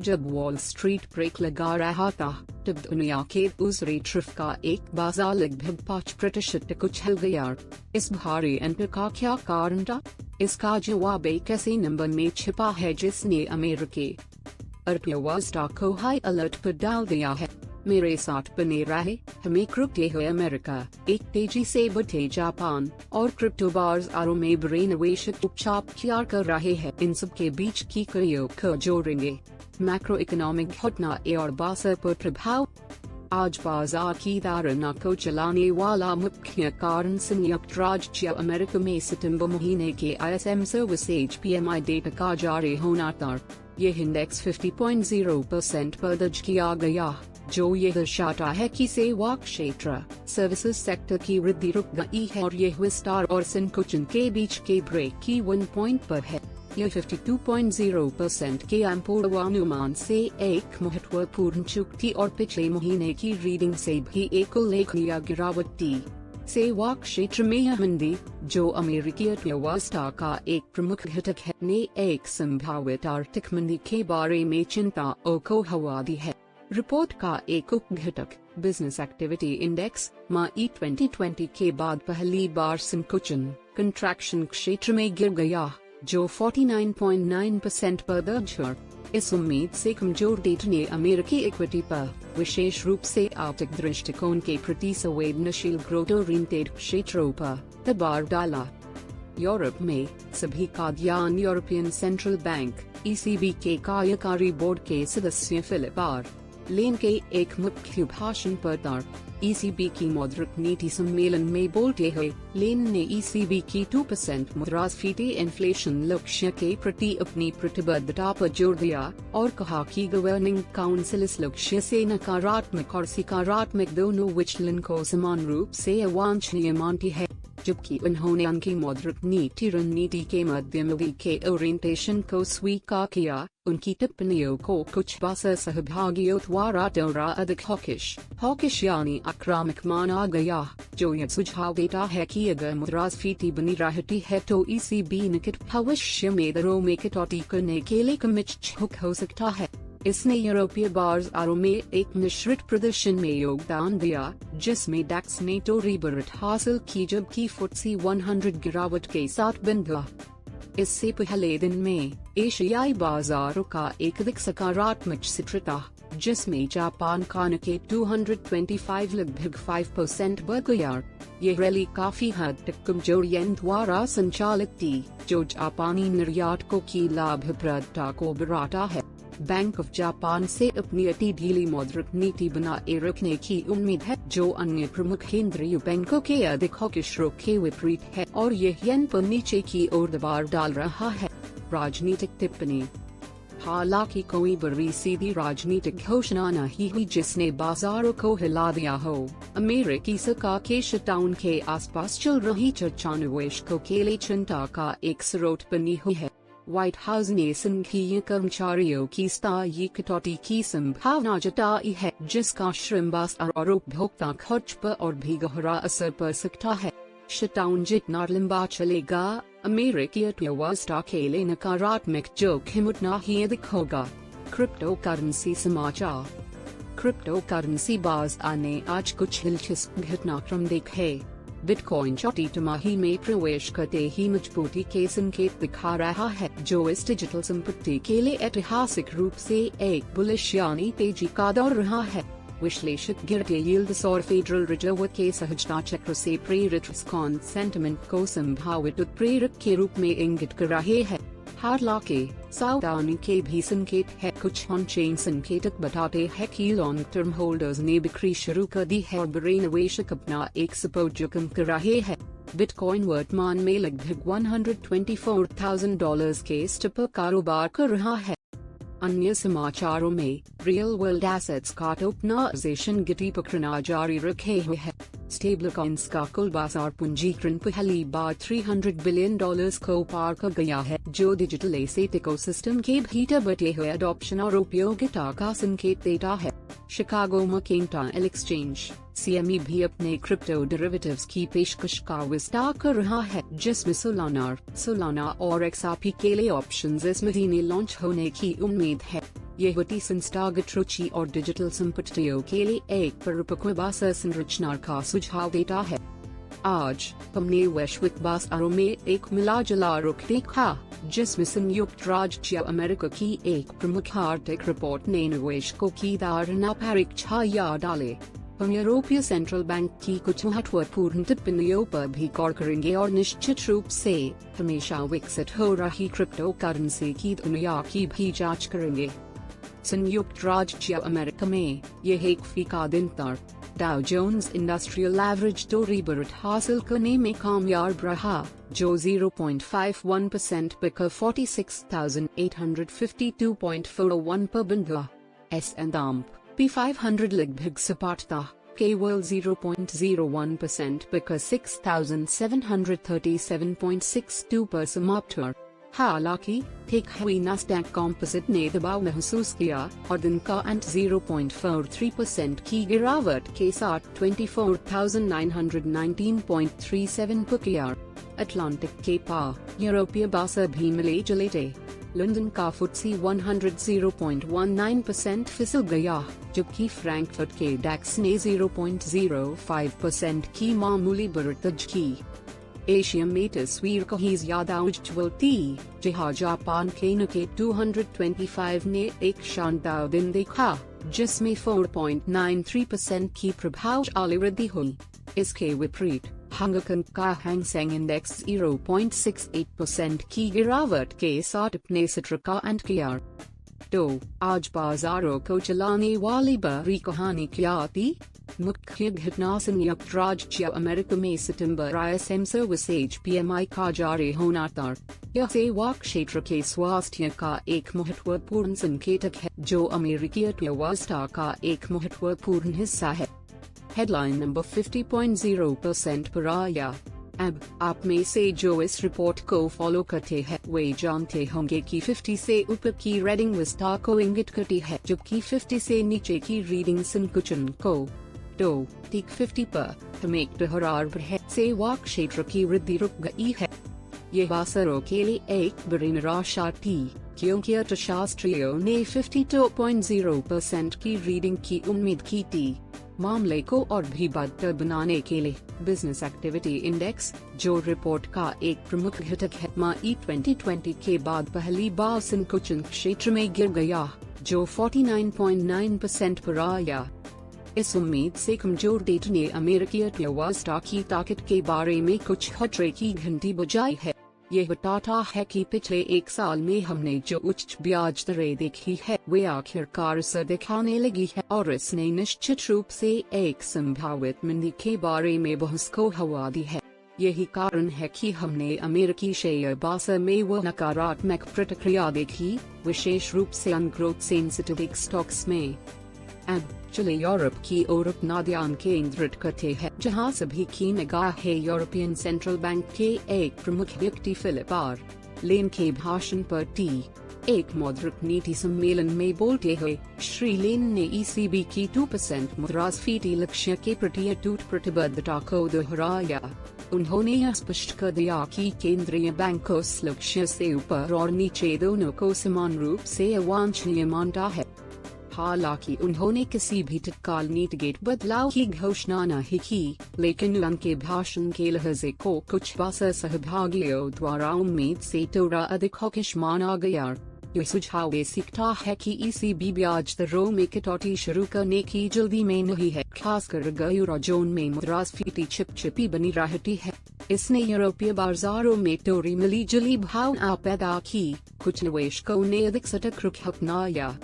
जब wall street break लगा रहा था तब दुनिया के दूसरे तरफ का एक बाजार लगभग 5% तक उछल गया। इस भारी अंतर का क्या कारण था? इसका जवाब एक ऐसे नंबर में छिपा है जिसने अमेरिकी अर्थव्यवस्था को हाई अलर्ट पर डाल दिया है। मेरे साथ बने रहे, हमें क्रिप्टो हुए अमेरिका, एक तेजी से बढ़ते जापान और क्रिप्टो बाजारों में बड़े निवेशक उपचाप क्या कर रहे हैं, इन सब के बीच की कड़ियों को जोड़ेंगे। मैक्रो इकोनॉमिक घटना और बाजार पर प्रभाव। आज बाजार की धारणा को चलाने वाला मुख्य कारण संयुक्त राज्य अमेरिका में सितंबर महीने के ISM सर्विसेज PMI डेटा का जारी होना था। यह इंडेक्स 50.0% पर दर्ज किया गया, जो ये दर्शाता है कि सेवा क्षेत्र सर्विसेज सेक्टर की वृद्धि रुक गई है और यह विस्तार और संकुचन के बीच के ब्रेक इवन पॉइंट पर है। यह 52.0% के पूर्वानुमान से एक महत्वपूर्ण चूक थी और पिछले महीने की रीडिंग से भी एक उल्लेखनीय गिरावट थी। सेवा क्षेत्र में मंदी, जो अमेरिकी अर्थव्यवस्था का एक प्रमुख घटक है, ने एक संभावित आर्थिक मंदी के बारे में चिंता को हवा दी है। रिपोर्ट का एक उप घटक बिजनेस एक्टिविटी इंडेक्स मई 2020 के बाद पहली बार संकुचन कंट्रैक्शन क्षेत्र में गिर गया, जो 49.9% पर दर्ज है। इस उम्मीद से कमजोर डेटा ने अमेरिकी इक्विटी पर, विशेष रूप से आर्थिक दृष्टिकोण के प्रति संवेदनशील ग्रोथ ओरिएंटेड क्षेत्रों पर दबाव डाला। यूरोप में सभी का ध्यान यूरोपियन सेंट्रल बैंक ECB के कार्यकारी बोर्ड के सदस्य फिलिप आर लेन के एक मुख्य भाषण पर था। ECB की मौद्रिक नीति सम्मेलन में बोलते हुए लेन ने ECB की 2% मुद्रास्फीति इन्फ्लेशन लक्ष्य के प्रति अपनी प्रतिबद्धता पर जोर दिया और कहा कि गवर्निंग काउंसिल इस लक्ष्य से नकारात्मक और सकारात्मक दोनों विचलन को समान रूप से अवांछनीय मानती है। जबकि उन्होंने उनकी मौद्रिक नीति रणनीति के मध्यमवधि के ओरिएंटेशन को स्वीकार किया। उनकी टिप्पणियों को कुछ बाजार सहभागियों द्वारा थोड़ा अधिक हॉकिश यानी आक्रामक माना गया, जो यह सुझाव देता है कि अगर मुद्रास्फीति बनी रहती है तो ECB निकट भविष्य में दरों में कटौती करने के लिए कमिट हो सकता है। इसने यूरोपीय बाजारों में एक मिश्रित प्रदर्शन में योगदान दिया, जिसमें डैक्स ने थोड़ी बढ़त हासिल की जबकि FTSE 100 गिरावट के साथ बंद हुआ। इससे पहले दिन में एशियाई बाजारों का एक अधिक सकारात्मक चित्र था, जिसमें जापान का निक्केई 225 लगभग 5% बढ़ गया। यह रैली काफी हद तक कमजोर येन द्वारा संचालित थी, जो जापानी निर्यातकों की लाभप्रदता को बढ़ाता है। बैंक ऑफ जापान से अपनी अति ढीली मौद्रिक नीति बनाए रखने की उम्मीद है, जो अन्य प्रमुख केंद्रीय बैंकों के अधिक हॉकिश रुख के विपरीत है और यह येन पर नीचे की ओर दबाव डाल रहा है। राजनीतिक टिप्पणी। हालांकि कोई बड़ी सीधी राजनीतिक घोषणा नहीं हुई जिसने बाजारों को हिला दिया हो। अमेरिकी सरकार के शटडाउन के आसपास चल रही चर्चा निवेशकों के लिए चिंता का एक स्रोत बनी हुई है। व्हाइट हाउस ने संघीय कर्मचारियों की स्थायी कटौती की संभावना जताई है, जिसका श्रम बाजार और उपभोक्ता खर्च पर और भी गहरा असर पड़ सकता है। शटडाउन जितना लंबा चलेगा, अमेरिकी अर्थव्यवस्था के लिए नकारात्मक जोखिम उतना ही अधिक होगा। क्रिप्टो करेंसी समाचार। क्रिप्टो करेंसी बाजार ने आज कुछ दिलचस्प घटनाक्रम देखे। बिटकॉइन चौथी तिमाही में प्रवेश करते ही मजबूती के संकेत दिखा रहा है, जो इस डिजिटल संपत्ति के लिए ऐतिहासिक रूप से एक बुलिश यानी तेजी का दौर रहा है। विश्लेषक गिरते यील्ड्स और फेडरल रिजर्व के सहजता चक्र से प्रेरित रिस्क-ऑन सेंटिमेंट को संभावित उत्प्रेरक के रूप में इंगित कर रहे हैं। हालांकि सावधानी के भी संकेत है। कुछ ऑन-चेन संकेतक बताते हैं कि लॉन्ग टर्म होल्डर्स ने बिक्री शुरू कर दी है और बड़े निवेशक अपना एक सपोर्ट जोखिम कर रहे हैं। बिटकॉइन वर्तमान में लगभग $124,000 के स्तर पर कारोबार कर रहा है। अन्य समाचारों में रियल वर्ल्ड एसेट्स का टोकनाइजेशन गति पकड़ना जारी रखे हुए है। स्टेबलकॉइंस का कुल बाजार पूंजीकरण पहली बार $300 बिलियन को पार कर गया है, जो डिजिटल एसेट इकोसिस्टम के भीतर बढ़े हुए अडॉप्शन और उपयोगिता का संकेत देता है। शिकागो मर्केंटाइल एक्सचेंज CME भी अपने क्रिप्टो डेरिवेटिव्स की पेशकश का विस्तार कर रहा है, जिसमें सोलाना और XRP के लिए ऑप्शंस इस महीने लॉन्च होने की उम्मीद है। यह वटी संस्थागत रुचि और डिजिटल संपत्तियों के लिए एक परिपक्व बाजार संरचना का सुझाव देता है। आज हमने वैश्विक बाजारों में एक मिला-जुला रुख देखा, जिसमें संयुक्त राज्य अमेरिका की एक प्रमुख आर्थिक रिपोर्ट ने निवेशकों की धारणा पर एक छाया डाले। हम यूरोपीय सेंट्रल बैंक की कुछ महत्वपूर्ण टिप्पणियों पर भी गौर करेंगे और निश्चित रूप से हमेशा विकसित हो रही क्रिप्टो करेंसी की दुनिया की भी जांच करेंगे। संयुक्त राज्य अमेरिका में यह एक फीका दिन था। डाउ जोन्स इंडस्ट्रियल एवरेज 2 रिबर्ट हासिल करने में कामयाब रहा, जो 0.51% बिकर 46,852.41 पर बंद हुआ। S&P 500 लगभग सपाट था, केवल 0.01% बिकर 6,737.62 पर समाप्त हुआ। हालांकि ठीक हुई नास्डैक कॉम्पोजिट ने दबाव महसूस किया और दिन का अंत 0.43% की गिरावट के साथ 24,919.37 पर किया। अटलांटिक के पार यूरोपीय बाजार भी मिले जुले थे। लंदन का FTSE 100 0.19% फिसल गया, जबकि फ्रैंकफर्ट के डैक्स ने 0.05% की मामूली बढ़त दर्ज की। एशिया में तस्वीर कहीं ज्यादा उज्ज्वल थी, जहां जापान के निक्केई 225 ने एक शानदार दिन देखा, जिसमें 4.93% की प्रभावशाली वृद्धि हुई। इसके विपरीत हांगकांग का हैंग सेंग इंडेक्स 0.68% की गिरावट के साथ अपने सत्र का अंत किया। तो आज बाजारों को चलाने वाली बड़ी कहानी क्या थी? मुख्य घटना संयुक्त राज्य अमेरिका में सितंबर ISM सर्विसेज PMI का जारी होना था। यह सेवा क्षेत्र के स्वास्थ्य का एक महत्वपूर्ण संकेतक है, जो अमेरिकी अर्थव्यवस्था का एक महत्वपूर्ण हिस्सा है। हेडलाइन नंबर 50.0% पर आया। अब आप में से जो इस रिपोर्ट को फॉलो करते हैं वे जानते होंगे कि 50 से ऊपर की रीडिंग विस्तार को इंगित करती है, जबकि 50 से नीचे की रीडिंग संकुचन को। तो ठीक 50 पर हम एक ठहराव है, सेवा क्षेत्र की वृद्धि रुक गई है। यह बाजारों के लिए एक बड़ी निराशा थी, क्योंकि अर्थशास्त्रियों ने 52.0% की रीडिंग की उम्मीद की थी। मामले को और भी बदतर बनाने के लिए बिजनेस एक्टिविटी इंडेक्स, जो रिपोर्ट का एक प्रमुख घटक है, मई 2020 के बाद पहली बार संकुचन क्षेत्र में गिर गया, जो 49.9% पर आया। इस उम्मीद से कमजोर डेटा ने अमेरिकी अर्थव्यवस्था की ताकत के बारे में कुछ खतरे की घंटी बजाई है। यह बताता है कि पिछले एक साल में हमने जो उच्च ब्याज दरें देखी है, वे आखिरकार असर दिखाने लगी है, और इसने निश्चित रूप से एक संभावित मंदी के बारे में बहस को हवा दी है। यही कारण है कि हमने अमेरिकी शेयर बाजार में वह नकारात्मक प्रतिक्रिया देखी, विशेष रूप से अनग्रोथ सेंसिटिव स्टॉक्स में। अब चले यूरोप की ओर अपना ध्यान केंद्रित करते हैं, जहां सभी की निगाहें यूरोपियन सेंट्रल बैंक के एक प्रमुख व्यक्ति फिलिप आर लेन के भाषण पर थी। एक मौद्रिक नीति सम्मेलन में बोलते हुए श्री लेन ने ECB की 2% मुद्रास्फीति लक्ष्य के प्रति अटूट प्रतिबद्धता को दोहराया। उन्होंने यह स्पष्ट कर दिया कि केंद्रीय बैंक उस लक्ष्य से ऊपर और नीचे दोनों को समान रूप से अवांछनीय मानता है। हालांकि उन्होंने किसी भी तत्काल नीतिगत बदलाव की घोषणा नहीं की, लेकिन उनके भाषण के लहजे को कुछ बाजार सहभागियों द्वारा उम्मीद से थोड़ा अधिक हॉकिश माना गया। यह सुझाव दे सकता है कि ECB ब्याज दरों में कटौती शुरू करने की जल्दी में नहीं है, खासकर यूरोजोन में मुद्रास्फीति चिपचिपी बनी रहती है। इसने यूरोपीय बाजारों में थोड़ी मिली जुली भावना पैदा की। कुछ निवेशकों ने अधिक सतर्क रुख अपनाया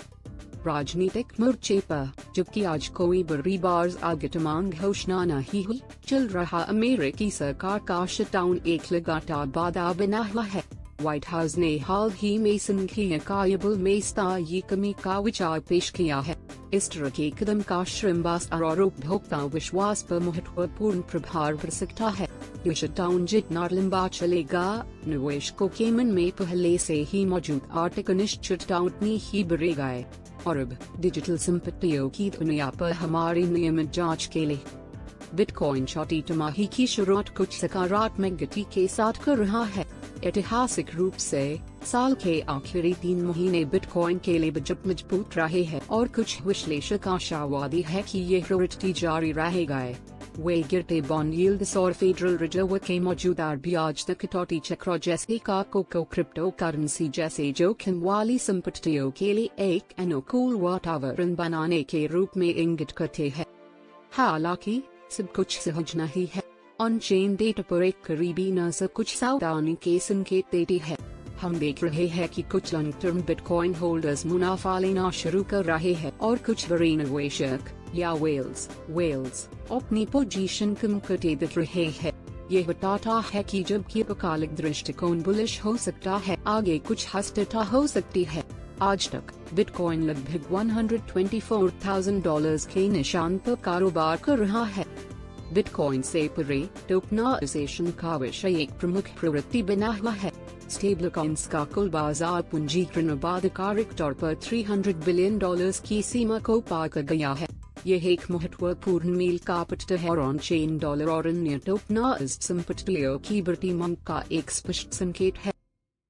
राजनीतिक मोर्चे पर। जबकि आज कोई बड़ी बाज़ार मांग घोषणा नहीं हुई, चल रहा अमेरिकी सरकार का शटडाउन एक लगातार बाधा बना हुआ है। व्हाइट हाउस ने हाल ही में संघीय कार्यबल में स्थायी कमी का विचार पेश किया है। इस तरह के कदम का श्रम बाजार और उपभोक्ता विश्वास पर महत्वपूर्ण प्रभाव पड़ सकता है। यह शटडाउन जितना लंबा चलेगा, निवेशकों के मन में पहले से ही मौजूद आर्थिक अनिश्चितता उतनी ही बढ़ेगा। और अब डिजिटल संपत्तियों की दुनिया पर हमारी नियमित जांच के लिए बिटकॉइन चौथी तिमाही की शुरुआत कुछ सकारात्मक गति के साथ कर रहा है। ऐतिहासिक रूप से साल के आखिरी 3 महीने बिटकॉइन के लिए बजट मजबूत रहे हैं और कुछ विश्लेषक आशावादी है कि यह प्रवृत्ति जारी रहेगा। वे गिरते बॉन्ड यील्ड्स और फेडरल रिजर्व के मौजूदा ब्याज दर कटौती चक्रों जैसे कारकों को क्रिप्टो करेंसी जैसे जोखिम वाली संपत्तियों के लिए एक अनुकूल वातावरण बनाने के रूप में इंगित करते हैं। हालांकि सब कुछ सहज नहीं है। ऑन चेन डेटा पर एक करीबी नजर कुछ सावधानी के संकेत देती है। हम देख रहे हैं कि कुछ लॉन्ग टर्म बिटकॉइन होल्डर्स मुनाफा लेना शुरू कर रहे हैं और कुछ बड़े निवेशक या वेल्स अपनी पोजीशन कम करते दिख रहे हैं। यह बताता है कि जबकि अल्पकालिक दृष्टिकोण बुलिश हो सकता है, आगे कुछ अस्थिरता हो सकती है। आज तक बिटकॉइन लगभग $124,000 के निशान पर कारोबार कर रहा है। बिटकॉइन से परे टोकनाइजेशन का विषय एक प्रमुख प्रवृत्ति बना हुआ है। स्टेबल कॉइन्स का कुल बाजार पूंजीकरण आधिकारिक तौर पर $300 बिलियन की सीमा को पार कर गया है। यह एक महत्वपूर्ण मील का पत्थर है और ऑन चेन डॉलर और अन्य टोकनाइज्ड संपत्तियों की बढ़ती मांग का एक स्पष्ट संकेत है।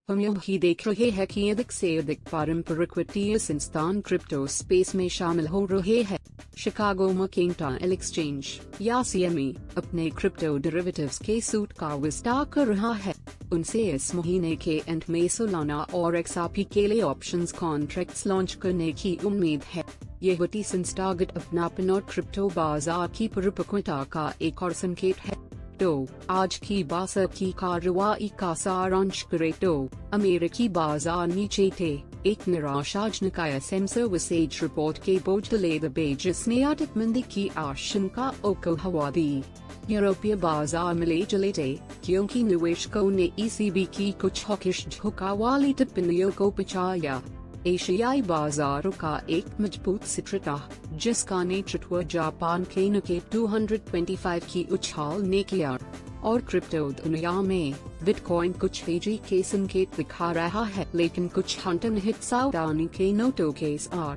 हम यह भी देख रहे हैं कि अधिक से अधिक पारंपरिक वित्तीय संस्थान क्रिप्टो स्पेस में शामिल हो रहे हैं। शिकागो मर्केंटाइल एक्सचेंज या CME अपने क्रिप्टो डेरिवेटिव्स के सूट का विस्तार कर रहा है। उनसे इस महीने के अंत में सोलाना और XRP के लिए ऑप्शंस कॉन्ट्रैक्ट्स लॉन्च करने की उम्मीद है। यह वित्तीय संस्थागत अपनापन और क्रिप्टो बाजार की परिपक्वता का एक और संकेत है। तो आज की बाजार की कार्रवाई का सारांश करें तो अमेरिकी बाजार नीचे थे। एक निराशाजनक ISM सर्विसेज रिपोर्ट के बोझ तले दबे जिसने आर्थिक मंदी की आशंका को हवा दी। यूरोपीय बाजार मिले जुले थे क्योंकि निवेशकों ने ECB की कुछ हॉकिश झुकाव वाली टिप्पणियों को पचाया। एशियाई बाजारों का एक मजबूत सित्रता जिसका नेतृत्व जापान के निक्केई 225 की उछाल ने किया और क्रिप्टो दुनिया में बिटकॉइन कुछ तेजी के संकेत दिखा रहा है, लेकिन कुछ अंतर्निहित सावधानी के नोटों के साथ।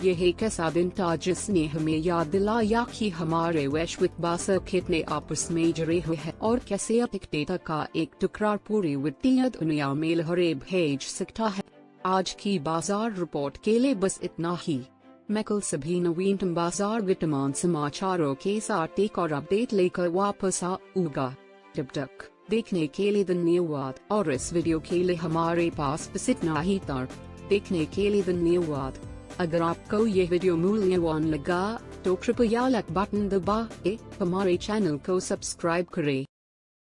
यह एक ऐसा दिन था जिसने हमें याद दिलाया कि हमारे वैश्विक बाजार कितने आपस में जुड़े हुए हैं और कैसे आर्थिक डेटा का एक टुकड़ा पूरी वित्तीय दुनिया में लहरें भेज सकता है। आज की बाजार रिपोर्ट के लिए बस इतना ही। मैं कल सभी नवीनतम बाजार वित्तमान समाचारों के साथ एक और अपडेट लेकर वापस आऊंगा। तब तक देखने के लिए धन्यवाद और इस वीडियो के लिए हमारे पास बस इतना ही था। देखने के लिए धन्यवाद। अगर आपको यह वीडियो मूल्यवान लगा तो कृपया लाइक बटन दबाएं, हमारे चैनल को सब्सक्राइब करें